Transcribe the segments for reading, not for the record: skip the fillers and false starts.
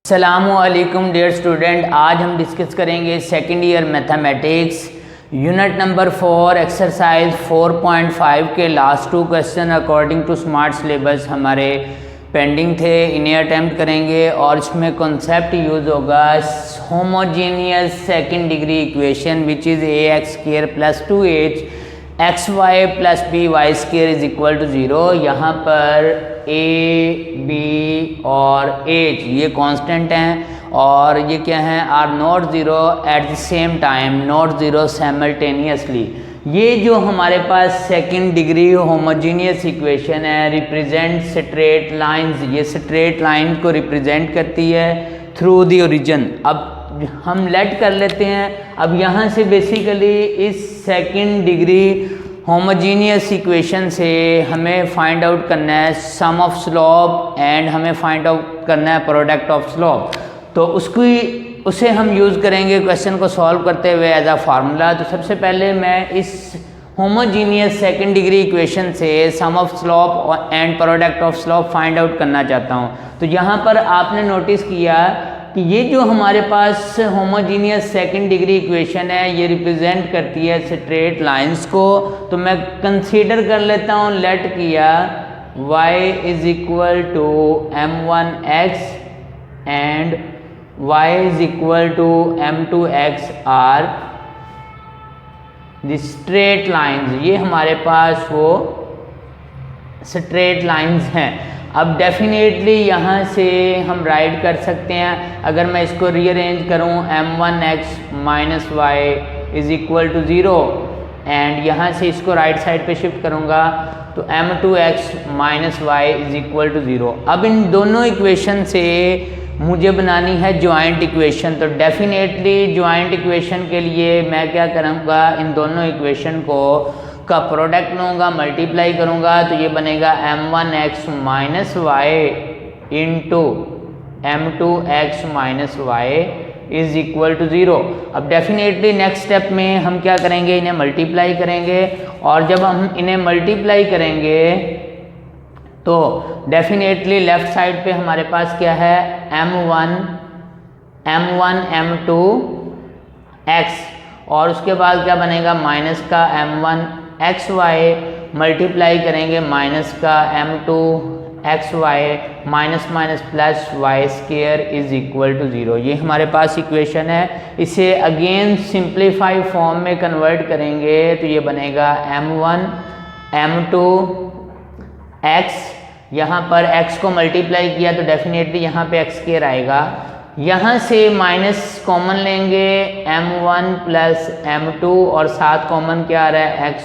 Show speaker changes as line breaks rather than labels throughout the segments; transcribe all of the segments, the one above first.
अस्सलामुअलैकुम dear student, आज हम डिस्कस करेंगे second year mathematics unit number 4 exercise 4.5 के last 2 question according to smart syllabus हमारे पेंडिंग थे, इन्हें अटैम्प्ट करेंगे और इसमें कॉन्सेप्ट यूज़ होगा homogeneous second degree equation which is ax² plus 2h xy plus by² is equal to 0। यहाँ पर a b और h ये कांस्टेंट हैं और ये क्या हैं, are not zero at the same time, not zero simultaneously. ये जो हमारे पास सेकंड डिग्री होमोजीनियस इक्वेशन है रिप्रेजेंट स्ट्रेट लाइंस, ये स्ट्रेट लाइन को रिप्रेजेंट करती है थ्रू द ओरिजिन। अब हम लेट कर लेते हैं। अब यहाँ से बेसिकली इस सेकंड डिग्री होमोजीनियस इक्वेशन से हमें फाइंड आउट करना है सम ऑफ स्लोप एंड हमें फाइंड आउट करना है प्रोडक्ट ऑफ स्लोप। तो उसे हम यूज़ करेंगे क्वेश्चन को सॉल्व करते हुए एज अ फार्मूला। तो सबसे पहले मैं इस होमोजीनियस सेकंड डिग्री इक्वेशन से sum of slope and product of slope find out करना चाहता हूँ। तो यहाँ पर आपने नोटिस किया कि ये जो हमारे पास होमोजीनियस सेकंड डिग्री इक्वेशन है ये रिप्रेजेंट करती है स्ट्रेट लाइंस को। तो मैं कंसीडर कर लेता हूँ, लेट किया y is equal to m1x and y is equal to m2x are the straight lines. ये हमारे पास वो स्ट्रेट लाइंस हैं। अब डेफिनेटली यहाँ से हम राइट कर सकते हैं, अगर मैं इसको रीअरेंज करूँ m1x minus y is equal to 0 and यहाँ से इसको राइट साइड पे शिफ्ट करूँगा तो m2x minus y is equal to 0। अब इन दोनों इक्वेशन से मुझे बनानी है ज्वाइंट इक्वेशन। तो डेफिनेटली ज्वाइंट इक्वेशन के लिए मैं क्या करूँगा, इन दोनों इक्वेशन को का प्रोडक्ट लूँगा, मल्टीप्लाई करूँगा तो ये बनेगा m1x minus y into m2x minus y is equal to 0। अब डेफिनेटली नेक्स्ट स्टेप में हम क्या करेंगे, इन्हें मल्टीप्लाई करेंगे और जब हम इन्हें मल्टीप्लाई करेंगे तो डेफिनेटली लेफ्ट साइड पे हमारे पास क्या है m1 m2 x और उसके बाद क्या बनेगा माइनस का m1 xy मल्टीप्लाई करेंगे माइनस का m2 xy minus minus plus y² is equal to 0। ये हमारे पास इक्वेशन है। इसे अगेन सिंप्लीफाई फॉर्म में कन्वर्ट करेंगे तो ये बनेगा m1 m2 x, यहाँ पर x को मल्टीप्लाई किया तो डेफिनेटली यहाँ पे x² आएगा। यहाँ से माइनस कॉमन लेंगे m1 प्लस m2 और साथ कॉमन क्या आ रहा है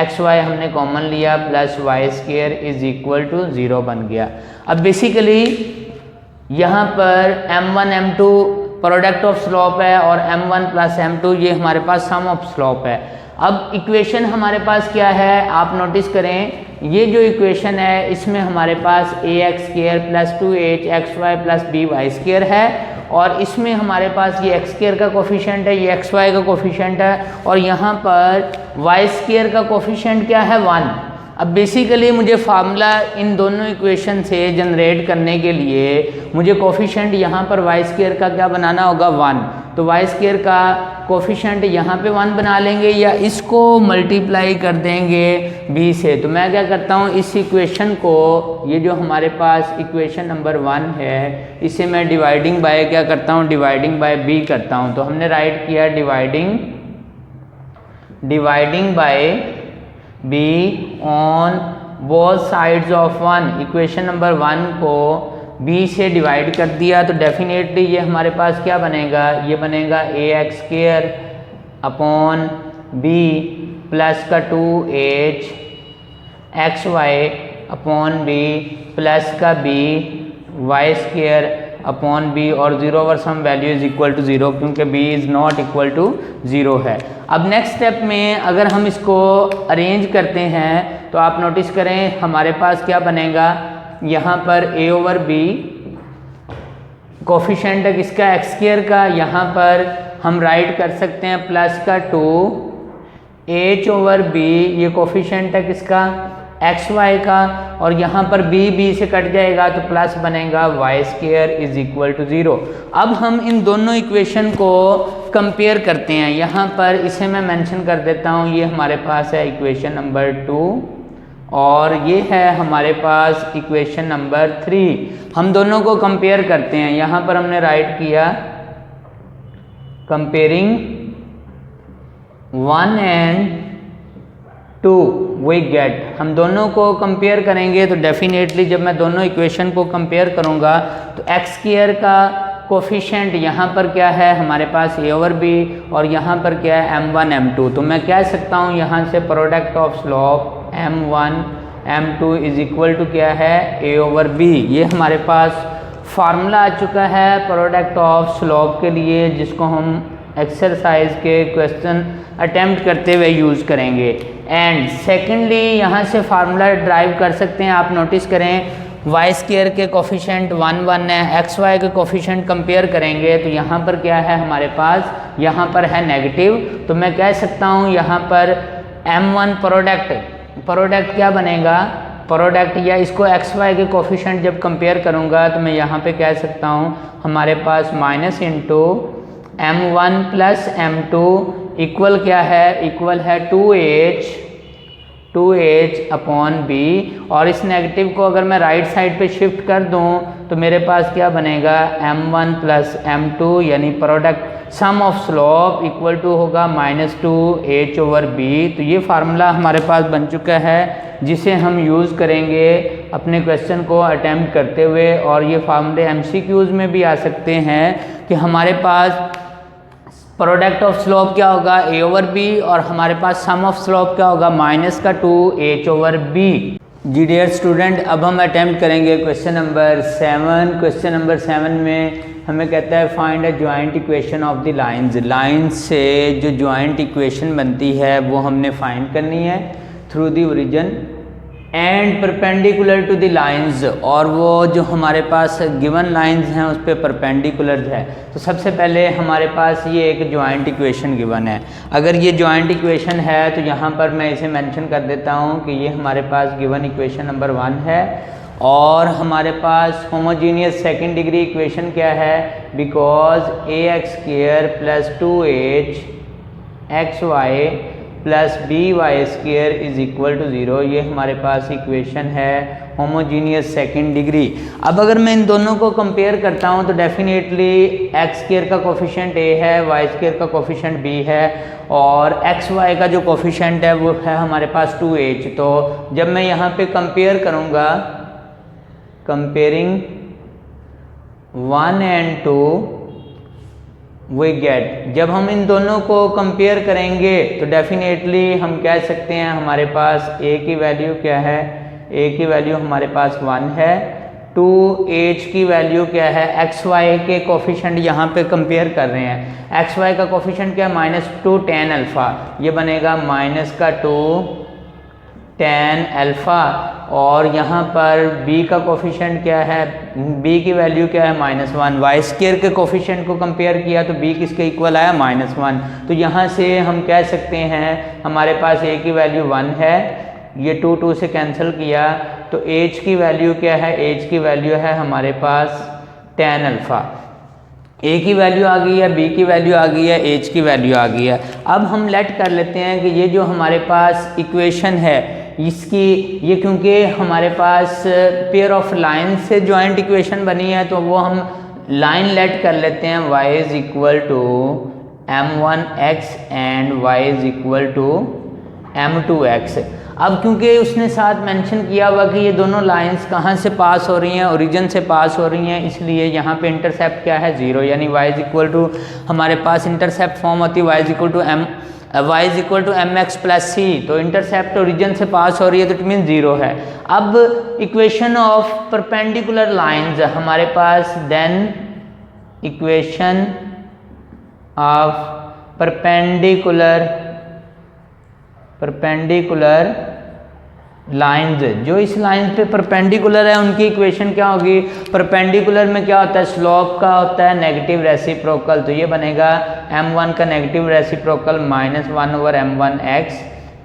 xy हमने कॉमन लिया plus y² is equal to 0 बन गया। अब बेसिकली यहाँ पर m1 m2 product of slope है और m1 प्लस m2 ये हमारे पास सम ऑफ स्लोप है। अब इक्वेशन हमारे पास क्या है, आप नोटिस करें ये जो इक्वेशन है इसमें हमारे पास ax² plus 2h xy plus by² है और इसमें हमारे पास ये x² का कोफिशिएंट है, ये xy का कोफिशिएंट है और यहाँ पर y² का कोफिशिएंट क्या है 1। अब बेसिकली मुझे फार्मूला इन दोनों इक्वेशन से जनरेट करने के लिए मुझे कोफिशिएंट यहाँ पर y² का क्या बनाना होगा 1। तो y² का कोफिशिएंट यहाँ पे 1 बना लेंगे या इसको मल्टीप्लाई कर देंगे b से। तो मैं क्या करता हूँ, इस इक्वेशन को, ये जो हमारे पास इक्वेशन नंबर 1 है इसे मैं डिवाइडिंग बाय क्या करता हूँ, डिवाइडिंग बाय b करता हूँ। तो हमने राइट किया dividing by b on both sides of 1। Equation number 1 को b से डिवाइड कर दिया तो डेफिनेटली ये हमारे पास क्या बनेगा, ये बनेगा ax² अपॉन b प्लस का 2h xy upon b plus का b y² अपॉन b और 0 over some value is equal to 0 क्योंकि b is not equal to 0 है। अब नेक्स्ट स्टेप में अगर हम इसको अरेंज करते हैं तो आप नोटिस करें हमारे पास क्या बनेगा, यहाँ पर a ओवर b कोफिशिएंट है किसका, x² का, यहाँ पर हम राइट कर सकते हैं प्लस का 2 h ओवर b, ये कोफिशिएंट है किसका xy का। और यहाँ पर b से कट जाएगा तो प्लस बनेगा y² इज इक्वल टू 0। अब हम इन दोनों इक्वेशन को कंपेयर करते हैं। यहाँ पर इसे मैं मेंशन कर देता हूँ, ये हमारे पास है इक्वेशन नंबर 2 और ये है हमारे पास इक्वेशन नंबर 3। हम दोनों को कंपेयर करते हैं। यहाँ पर हमने राइट किया कंपेयरिंग 1 एंड 2 वी गेट। हम दोनों को कंपेयर करेंगे तो डेफिनेटली जब मैं दोनों इक्वेशन को कंपेयर करूँगा तो x² का कोफिशिएंट यहाँ पर क्या है हमारे पास a/b और यहाँ पर क्या है m1 m2। तो मैं कह सकता हूँ यहाँ से product of slope m1 m2 is equal to क्या है a/b। ये हमारे पास फार्मूला आ चुका है प्रोडक्ट ऑफ स्लोप के लिए, जिसको हम एक्सरसाइज के क्वेश्चन अटेम्प्ट करते हुए यूज़ करेंगे। एंड सेकेंडली यहाँ से फार्मूला ड्राइव कर सकते हैं। आप नोटिस करें y² के कोफिशिएंट 1 1 है, xy के कोफिशिएंट कंपेयर करेंगे तो यहाँ पर क्या है हमारे पास, यहाँ पर है नेगेटिव। तो मैं कह सकता हूँ यहाँ पर m1 प्रोडक्ट क्या बनेगा, प्रोडक्ट या इसको xy के कोफिशिएंट जब कंपेयर करूँगा तो मैं यहाँ पे कह सकता हूँ हमारे पास minus into m1 plus m2 equal क्या है, इक्वल है 2h अपॉन b। और इस नेगेटिव को अगर मैं राइट साइड पे शिफ्ट कर दूं तो मेरे पास क्या बनेगा m1 प्लस m2 यानी product sum of slope equal to होगा -2h/b। तो ये फार्मूला हमारे पास बन चुका है जिसे हम यूज़ करेंगे अपने क्वेश्चन को अटेम्प्ट करते हुए। और ये फार्मूले MCQs में भी आ सकते हैं कि हमारे पास प्रोडक्ट ऑफ स्लोप क्या होगा a/b और हमारे पास सम ऑफ स्लोप क्या होगा -2h/b। जी डियर स्टूडेंट, अब हम अटेम्प्ट करेंगे क्वेश्चन नंबर 7। क्वेश्चन नंबर 7 में हमें कहता है find a joint equation of the lines से जो जॉइंट इक्वेशन बनती है वो हमने फाइंड करनी है through the origin and perpendicular to the lines. और वो जो हमारे पास गिवन लाइंस हैं उस पर परपेंडिकुलर है। तो सबसे पहले हमारे पास ये एक जॉइंट इक्वेशन गिवन है। अगर ये जॉइंट इक्वेशन है तो यहाँ पर मैं इसे मेंशन कर देता हूँ कि ये हमारे पास गिवन इक्वेशन नंबर 1 है। और हमारे पास होमोजीनियस सेकंड डिग्री इक्वेशन क्या है, because ax² plus 2h xy plus by² is equal to 0। ये हमारे पास इक्वेशन है होमोजीनियस सेकंड डिग्री। अब अगर मैं इन दोनों को कंपेयर करता हूँ तो डेफिनेटली x² का कोफिशिएंट a है, y² का कोफिशिएंट b है और xy का जो कोफिशिएंट है वो है हमारे पास 2h। तो जब मैं यहाँ पे कंपेयर करूँगा कंपेयरिंग 1 एंड 2 वी गेट। जब हम इन दोनों को कंपेयर करेंगे तो डेफिनेटली हम कह सकते हैं हमारे पास a की वैल्यू क्या है, a की वैल्यू हमारे पास 1 है, 2h की वैल्यू क्या है, xy के कोफिशिएंट यहाँ पे कंपेयर कर रहे हैं। xy का कोफिशिएंट क्या है -2 tan अल्फ़ा, ये बनेगा -2 tan अल्फ़ा। और यहाँ पर b का कोफिशिएंट क्या है, b की वैल्यू क्या है -1। y² के कोफिशिएंट को कंपेयर किया तो b किसके इक्वल आया -1। तो यहाँ से हम कह सकते हैं हमारे पास a की वैल्यू 1 है, ये 2 से कैंसिल किया तो h की वैल्यू क्या है, h की वैल्यू है हमारे पास tan अल्फ़ा। a की वैल्यू आ गई है, b की वैल्यू आ गई है, h की वैल्यू आ गई है। अब हम लेट कर लेते हैं कि ये जो हमारे पास इक्वेशन है इसकी ये क्योंकि हमारे पास पेयर ऑफ लाइन से जॉइंट इक्वेशन बनी है तो वो हम लाइन लेट कर लेते हैं y is equal to m1x and y is equal to m2x। अब क्योंकि उसने साथ मेंशन किया हुआ कि ये दोनों लाइंस कहाँ से पास हो रही हैं, ओरिजिन से पास हो रही हैं, इसलिए यहाँ पे इंटरसेप्ट क्या है 0, यानी y इज इक्वल टू हमारे पास इंटरसेप्ट फॉर्म होती है y is equal to mx plus c। तो इंटरसेप्ट ओरिजिन से पास हो रही है तो इट मीन 0 है। अब इक्वेशन ऑफ परपेंडिकुलर लाइंस हमारे पास, then equation of perpendicular lines, जो इस लाइन पे परपेंडिकुलर है उनकी इक्वेशन क्या होगी, परपेंडिकुलर में क्या होता है स्लोप का होता है नेगेटिव रेसिप्रोकल। तो ये बनेगा m1 का नेगेटिव रेसिप्रोकल -1/m1x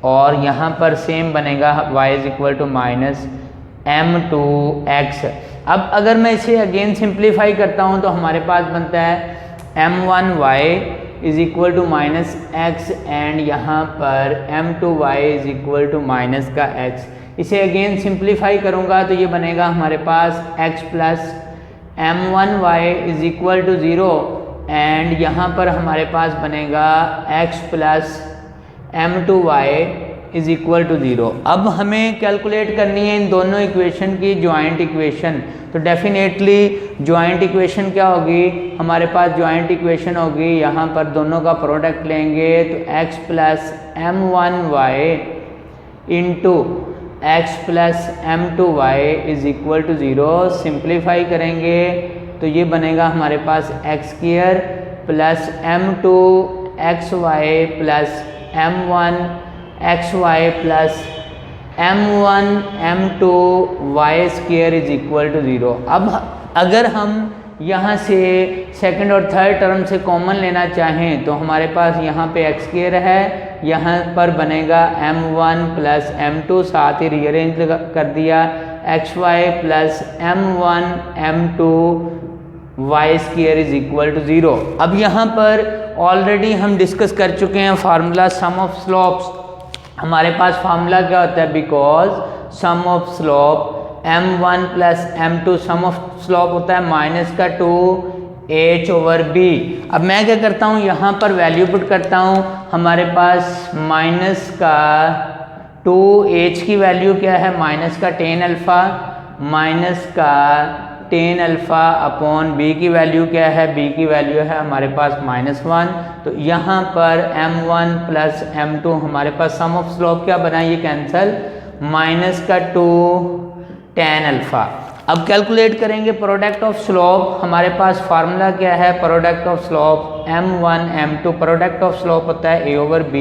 और यहाँ पर सेम बनेगा y is equal to m2x। अब अगर मैं इसे अगेन सिंप्लीफाई करता हूँ तो हमारे पास बनता है m1y is equal to minus x and यहाँ पर m2y is equal to minus का x। इसे अगेन सिंप्लीफाई करूँगा तो ये बनेगा हमारे पास x plus m1y is equal to 0 and यहाँ पर हमारे पास बनेगा x plus m2y is equal to 0। अब हमें कैलकुलेट करनी है इन दोनों इक्वेशन की जॉइंट इक्वेशन। तो डेफिनेटली जॉइंट इक्वेशन क्या होगी, हमारे पास जॉइंट इक्वेशन होगी, यहाँ पर दोनों का प्रोडक्ट लेंगे तो x plus m1y into x plus m2y is equal to 0। Simplify करेंगे तो ये बनेगा हमारे पास x square plus m2xy plus m1 xy plus m1 m2 y square is equal to 0। अब अगर हम यहाँ से सेकंड और थर्ड टर्म से कॉमन लेना चाहें तो हमारे पास यहाँ पे x स्क्वायर है, यहाँ पर बनेगा m1 प्लस m2, साथ ही रीअरेंज कर दिया xy plus m1 m2 y square is equal to 0। अब यहाँ पर ऑलरेडी हम डिस्कस कर चुके हैं फार्मूला सम ऑफ स्लोप्स। हमारे पास फार्मूला क्या होता है, because sum of slope m1 plus m2, sum of slope होता है माइनस का 2h ओवर b। अब मैं क्या करता हूँ, यहाँ पर वैल्यू पुट करता हूँ, हमारे पास माइनस का 2h की वैल्यू क्या है, माइनस का tan अल्फ़ा, माइनस का tan अल्फ़ा अपॉन b की वैल्यू क्या है, b की वैल्यू है हमारे पास -1। तो यहाँ पर m1 प्लस m2 हमारे पास सम ऑफ स्लोप क्या बना, ये कैंसल, माइनस का 2 tan अल्फ़ा। अब कैलकुलेट करेंगे प्रोडक्ट ऑफ स्लोप। हमारे पास फार्मूला क्या है, product of slope m1 m2, product of slope होता है a over b।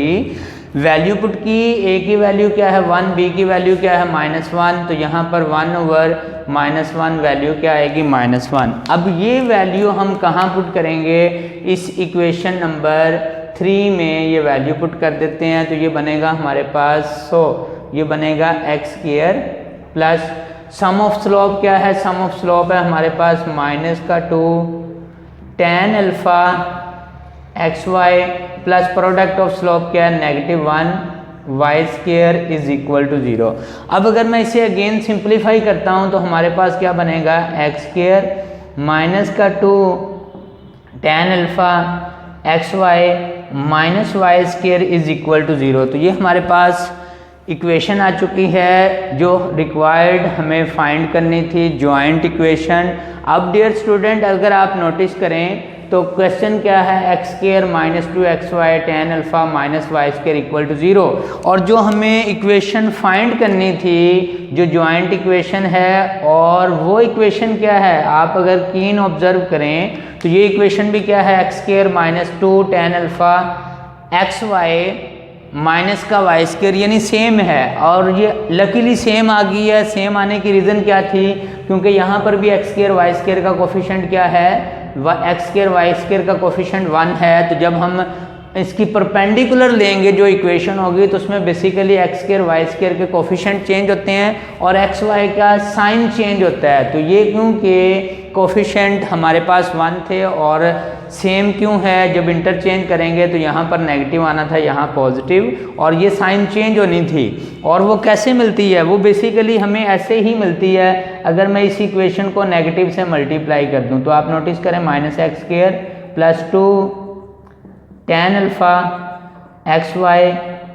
Value put की, a की वैल्यू क्या है 1, b की वैल्यू क्या है -1, तो यहाँ पर 1 ओवर -1 वैल्यू क्या आएगी -1। अब ये वैल्यू हम कहाँ पुट करेंगे, इस इक्वेशन नंबर 3 में ये वैल्यू पुट कर देते हैं तो ये बनेगा हमारे पास, ये बनेगा x square plus sum of slope क्या है, सम ऑफ स्लोप है हमारे पास माइनस का 2 tan alpha xy plus product of slope क्या है -1 y square is equal to 0। अब अगर मैं इसे अगेन सिंप्लीफाई करता हूँ तो हमारे पास क्या बनेगा, x स्क्वायर माइनस का 2 tan alpha xy minus y square is equal to 0। तो ये हमारे पास इक्वेशन आ चुकी है जो रिक्वायर्ड हमें फाइंड करनी थी, जॉइंट इक्वेशन। अब डियर स्टूडेंट, अगर आप नोटिस करें तो क्वेश्चन क्या है, x square minus 2xy tan alpha minus y square equal to 0। और जो हमें इक्वेशन फाइंड करनी थी जो जॉइंट इक्वेशन है, और वो इक्वेशन क्या है, आप अगर कीन ऑब्जर्व करें तो ये इक्वेशन भी क्या है, x square minus 2 tan alpha xy minus का y स्क्वायर, यानी सेम है। और ये लकीली सेम आ गई है। सेम आने की रीज़न क्या थी, क्योंकि यहाँ पर भी x स्क्वायर y स्क्वायर का कोफिशिएंट क्या है, x स्क्वायर y स्क्वायर का कोफिशिएंट 1 है। तो जब हम इसकी परपेंडिकुलर लेंगे जो इक्वेशन होगी तो उसमें basically x square y square के कोफिशिएंट चेंज होते हैं और x y का साइन चेंज होता है। तो ये क्योंकि कोफिशिएंट हमारे पास 1 थे और सेम क्यों है, जब इंटरचेंज करेंगे तो यहाँ पर नेगेटिव आना था, यहाँ पॉजिटिव, और ये साइन चेंज होनी थी। और वो कैसे मिलती है, वो बेसिकली हमें ऐसे ही मिलती है अगर मैं इस इक्वेशन को नेगेटिव से मल्टीप्लाई कर दूँ। तो आप नोटिस करें -x square plus 2 tan alpha xy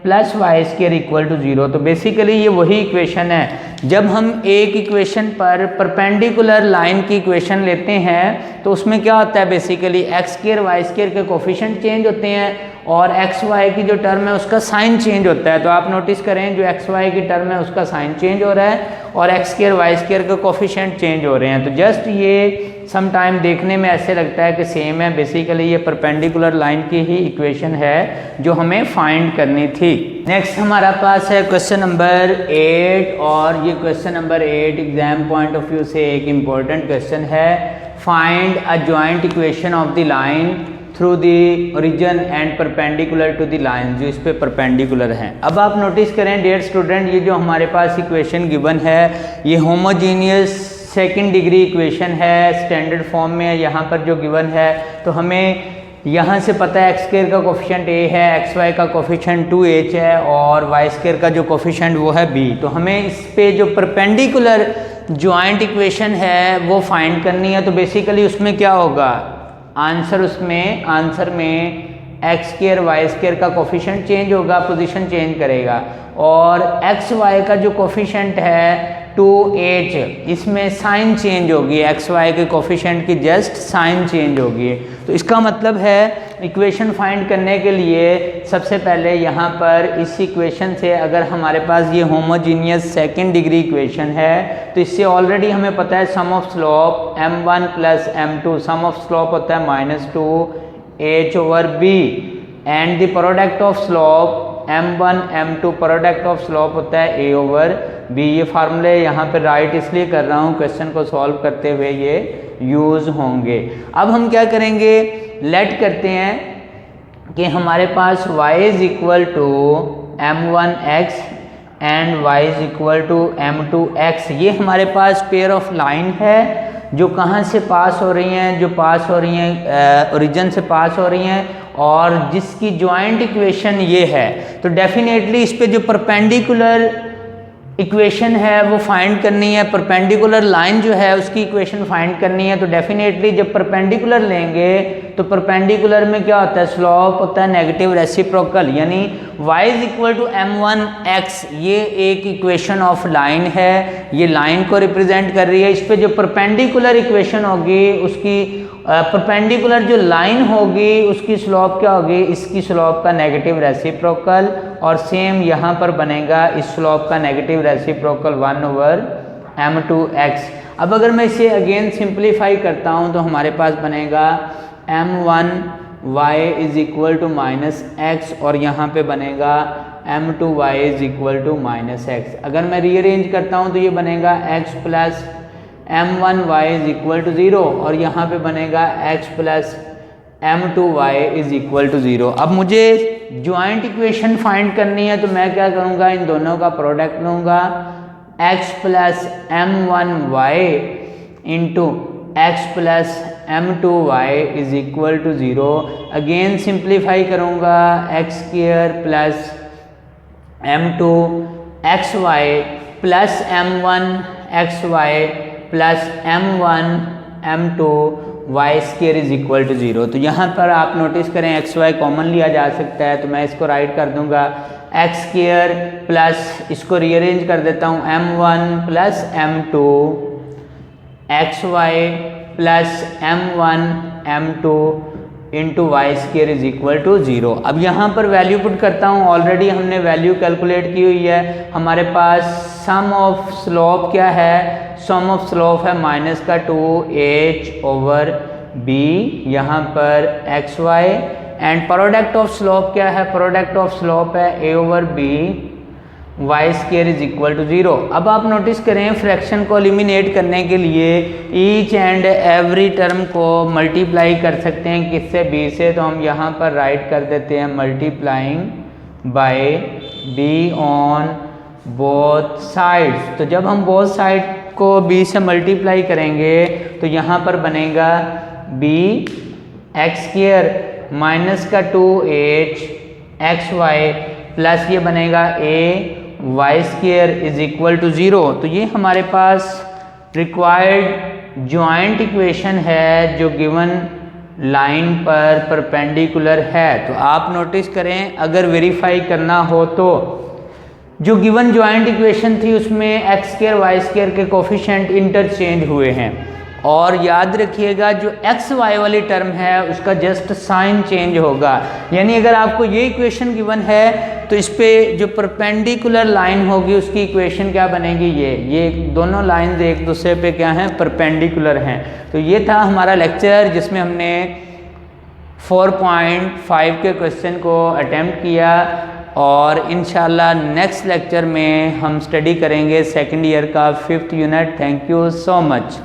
plus y square equal to 0। तो बेसिकली ये वही इक्वेशन है। जब हम एक इक्वेशन पर परपेंडिकुलर लाइन की इक्वेशन लेते हैं तो उसमें क्या होता है, basically x square y square के कोफिशिएंट चेंज होते हैं और x y की जो टर्म है उसका साइन चेंज होता है। तो आप नोटिस करें जो x y की टर्म है उसका साइन चेंज हो रहा है और x स्क्वायर y स्क्वायर के कोफिशिएंट चेंज हो रहे हैं। तो जस्ट ये सम टाइम देखने में ऐसे लगता है कि सेम है, बेसिकली ये परपेंडिकुलर लाइन की ही इक्वेशन है जो हमें फाइंड करनी थी। नेक्स्ट हमारा पास है क्वेश्चन नंबर 8, और ये question number 8 exam point of view से एक इम्पॉर्टेंट क्वेश्चन है। Find a joint equation of the line through the origin and perpendicular to the line, जो इस पे परपेंडिकुलर हैं। अब आप नोटिस करें डियर स्टूडेंट, ये जो हमारे पास इक्वेशन गिवन है ये होमोजीनियस सेकंड डिग्री इक्वेशन है, स्टैंडर्ड फॉर्म में यहाँ पर जो गिवन है। तो हमें यहाँ से पता है एक्स स्क्वायर का कोफिशिएंट a है, एक्स वाई का कोफिशिएंट 2h है और वाई स्क्वायर का जो कोफिशिएंट वो है b। तो हमें इस पे जो परपेंडिकुलर जॉइंट इक्वेशन है वो फाइंड करनी है। तो बेसिकली उसमें क्या होगा, आंसर में एक्स स्क्वायर वाई स्क्वायर का कोफिशिएंट चेंज होगा, पोजीशन चेंज करेगा, और एक्स वाई का जो कोफिशिएंट है 2h, इसमें साइन चेंज होगी, एक्स वाई के कोफिशिएंट की जस्ट साइन चेंज होगी। तो इसका मतलब है इक्वेशन फाइंड करने के लिए सबसे पहले यहाँ पर इस इक्वेशन से, अगर हमारे पास ये होमोजीनियस सेकंड डिग्री इक्वेशन है तो इससे ऑलरेडी हमें पता है sum of slope m1 plus m2, sum of slope होता है -2h over b, and the product of slope m1 m2, product of slope होता है a ओवर b। ये फार्मूले यहाँ पे राइट इसलिए कर रहा हूँ, क्वेश्चन को सॉल्व करते हुए ये यूज़ होंगे। अब हम क्या करेंगे, लेट करते हैं कि हमारे पास y is equal to m1x and y is equal to m2x। ये हमारे पास पेयर ऑफ लाइन है जो कहाँ से पास हो रही हैं, जो पास हो रही हैं ओरिजिन से पास हो रही हैं, और जिसकी जॉइंट इक्वेशन ये है। तो डेफिनेटली इस पे जो परपेंडिकुलर इक्वेशन है वो फाइंड करनी है, परपेंडिकुलर लाइन जो है उसकी इक्वेशन फाइंड करनी है। तो डेफिनेटली जब परपेंडिकुलर लेंगे तो परपेंडिकुलर में क्या होता है, स्लोप होता है नेगेटिव रेसिप्रोकल, यानी y is equal to m1x। ये एक इक्वेशन ऑफ लाइन है, ये लाइन को रिप्रेजेंट कर रही है। इस पे जो परपेंडिकुलर इक्वेशन होगी उसकी परपेंडिकुलर जो लाइन होगी उसकी स्लोप क्या होगी, इसकी स्लोप का नेगेटिव रेसिप्रोकल, और सेम यहाँ पर बनेगा इस स्लोप का नेगेटिव रेसिप्रोकल 1 ओवर m2x। अब अगर मैं इसे अगेन सिंप्लीफाई करता हूँ तो हमारे पास बनेगा m1y is equal to -x, और यहाँ पे बनेगा m2y is equal to -x। अगर मैं रीअरेंज करता हूँ तो ये बनेगा x plus m1y is equal to 0, और यहाँ पे बनेगा x plus m2y is equal to 0। अब मुझे ज्वाइंट इक्वेशन फाइंड करनी है तो मैं क्या करूँगा, इन दोनों का प्रोडक्ट लूँगा, x plus m1y into x plus m2y is equal to 0। Again simplify करूँगा, x square plus m2xy plus m1 xy plus m1 m2 y square is equal to 0। तो यहाँ पर आप नोटिस करें एक्स वाई कॉमन लिया जा सकता है, तो मैं इसको राइट कर दूंगा एक्स स्क्वायर प्लस, इसको रीअरेंज कर देता हूँ, m1 plus m2 xy plus m1 m2 into y square is equal to 0। अब यहाँ पर वैल्यू पुट करता हूँ, ऑलरेडी हमने वैल्यू कैलकुलेट की हुई है। हमारे पास सम ऑफ स्लोप क्या है, सम ऑफ स्लोप है -2h ओवर b, यहाँ पर x y, and product of slope क्या है, प्रोडक्ट ऑफ स्लोप है a over b, y square is equal to 0। अब आप नोटिस करें फ्रैक्शन को एलिमिनेट करने के लिए ईच एंड एवरी टर्म को मल्टीप्लाई कर सकते हैं, किससे, b से। तो हम यहाँ पर राइट कर देते हैं multiplying by b on both sides. तो जब हम बोथ साइड को b से मल्टीप्लाई करेंगे तो यहाँ पर बनेगा b एक्स स्क्वायर माइनस का 2h एक्स वाई प्लस ये बनेगा a y square is equal to 0। तो ये हमारे पास रिक्वायर्ड ज्वाइंट इक्वेशन है जो गिवन लाइन पर परपेंडिकुलर है। तो आप नोटिस करें, अगर वेरीफाई करना हो तो जो गिवन ज्वाइंट इक्वेशन थी उसमें एक्स स्क्वायर वाई स्क्वायर के कोफिशिएंट इंटरचेंज हुए हैं, और याद रखिएगा जो एक्स वाई वाली टर्म है उसका जस्ट साइन चेंज होगा। यानी अगर आपको ये इक्वेशन गिवन है तो इस पे जो परपेंडिकुलर लाइन होगी उसकी इक्वेशन क्या बनेगी, ये दोनों लाइंस एक दूसरे पे क्या हैं, परपेंडिकुलर हैं। तो ये था हमारा लेक्चर जिसमें हमने 4.5 के क्वेश्चन को अटेम्प्ट किया, और इंशाल्लाह नेक्स्ट लेक्चर में हम स्टडी करेंगे सेकंड ईयर का 5th unit. Thank you so much.